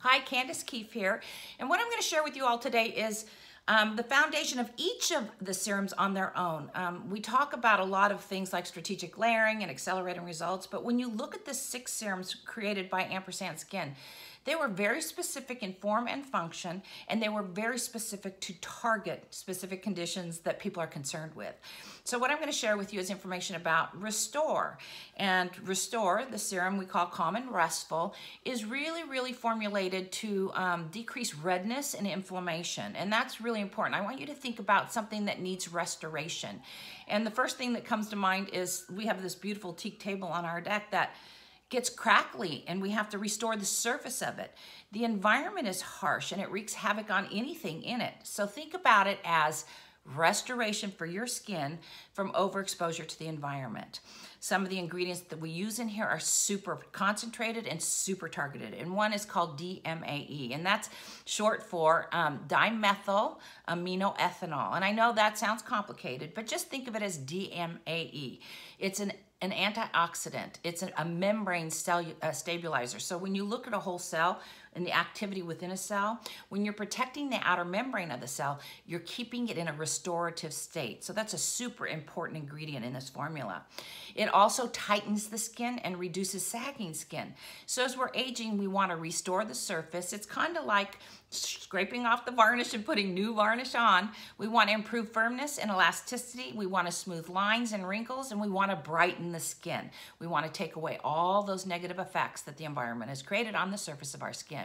Hi, Candace Keefe here. And what I'm going to share with you all today is the foundation of each of the serums on their own. We talk about a lot of things like strategic layering and accelerating results, but when you look at the 6 serums created by Ampersand Skin, they were very specific in form and function, and they were very specific to target specific conditions that people are concerned with. So what I'm going to share with you is information about Restore. And Restore, the serum we call Calm and Restful, is really formulated to decrease redness and inflammation. And that's really important. I want you to think about something that needs restoration. And the first thing that comes to mind is we have this beautiful teak table on our deck that gets crackly and we have to restore the surface of it. The environment is harsh and it wreaks havoc on anything in it. So think about it as restoration for your skin from overexposure to the environment. Some of the ingredients that we use in here are super concentrated and super targeted. And one is called DMAE, and that's short for dimethyl aminoethanol. And I know that sounds complicated, but just think of it as DMAE. It's an antioxidant. It's a membrane stabilizer. So when you look at a whole cell and the activity within a cell, when you're protecting the outer membrane of the cell, you're keeping it in a restorative state. So that's a super important ingredient in this formula. It also tightens the skin and reduces sagging skin. So as we're aging, we want to restore the surface. It's kind of like scraping off the varnish and putting new varnish on. We want to improve firmness and elasticity. We want to smooth lines and wrinkles, and we want to brighten the skin. We want to take away all those negative effects that the environment has created on the surface of our skin.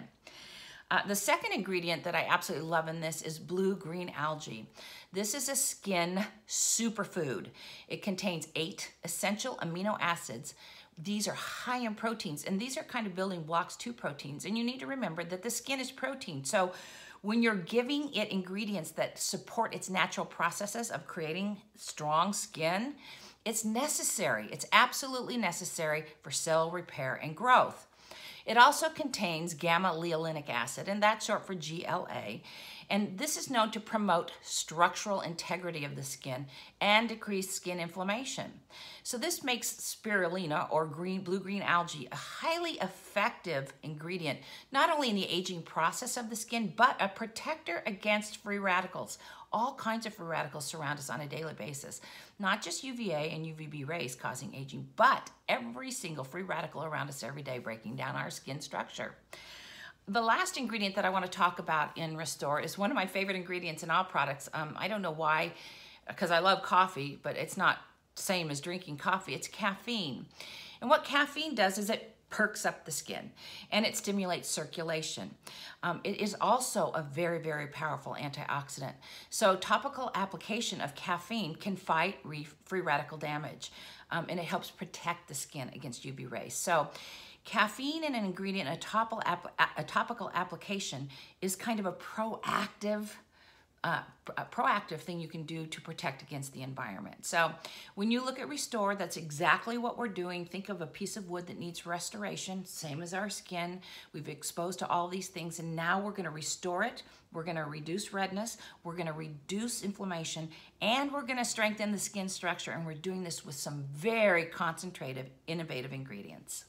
The second ingredient that I absolutely love in this is blue-green algae. This is a skin superfood. It contains 8 essential amino acids. These are high in proteins, and these are kind of building blocks to proteins. And you need to remember that the skin is protein. So when you're giving it ingredients that support its natural processes of creating strong skin, it's necessary. It's absolutely necessary for cell repair and growth. It also contains gamma-leolinic acid, and that's short for GLA. And this is known to promote structural integrity of the skin and decrease skin inflammation. So this makes spirulina, or blue-green algae, a highly effective ingredient, not only in the aging process of the skin, but a protector against free radicals. All kinds of free radicals surround us on a daily basis. Not just UVA and UVB rays causing aging, but every single free radical around us every day, breaking down our skin structure. The last ingredient that I want to talk about in Restore is one of my favorite ingredients in all products. I don't know why, because I love coffee, but it's not the same as drinking coffee. It's caffeine. And what caffeine does is it perks up the skin and it stimulates circulation. It is also a very powerful antioxidant. So topical application of caffeine can fight free radical damage, and it helps protect the skin against UV rays. So caffeine in an ingredient, a topical application, is kind of a proactive thing you can do to protect against the environment. So when you look at Restore, that's exactly what we're doing. Think of a piece of wood that needs restoration, same as our skin. We've exposed to all these things, and now we're going to restore it. We're going to reduce redness, we're going to reduce inflammation, and we're going to strengthen the skin structure, and we're doing this with some very concentrated, innovative ingredients.